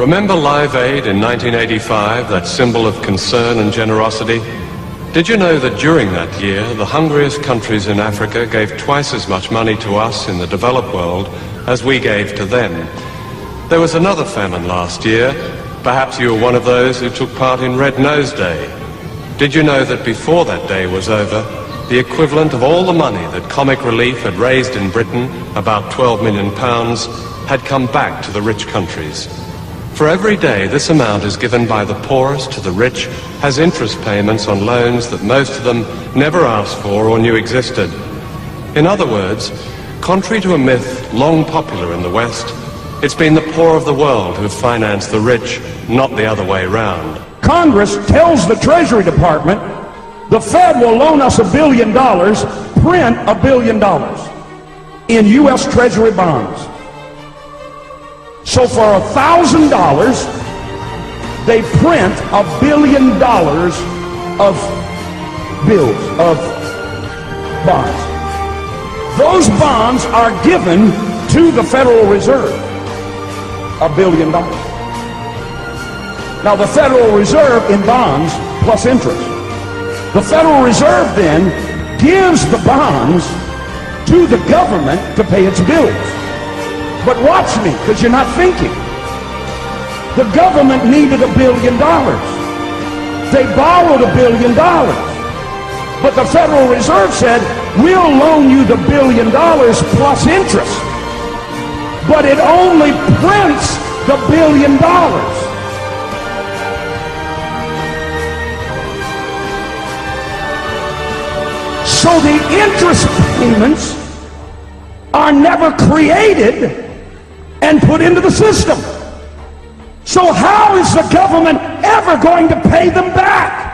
Remember Live Aid in 1985, that symbol of concern and generosity? Did you know that during that year, the hungriest countries in Africa gave twice as much money to us in the developed world as we gave to them? There was another famine last year. Perhaps you were one of those who took part in Red Nose Day. Did you know that before that day was over, the equivalent of all the money that Comic Relief had raised in Britain, about £12 million, had come back to the rich countries? For every day this amount is given by the poorest to the rich has interest payments on loans that most of them never asked for or knew existed. In other words, contrary to a myth long popular in the West, it's been the poor of the world who have financed the rich, not the other way round. Congress tells the Treasury Department, the Fed will loan us $1 billion, print $1 billion in U.S. Treasury bonds. So for $1,000, they print $1 billion of bills, of bonds. Those bonds are given to the Federal Reserve, $1 billion. Now the Federal Reserve in bonds plus interest. The Federal Reserve then gives the bonds to the government to pay its bills. But watch me, because you're not thinking. The government needed $1 billion. They borrowed $1 billion. But the Federal Reserve said, we'll loan you the $1 billion plus interest. But it only prints the $1 billion. So the interest payments are never created and put into the system. So how is the government ever going to pay them back?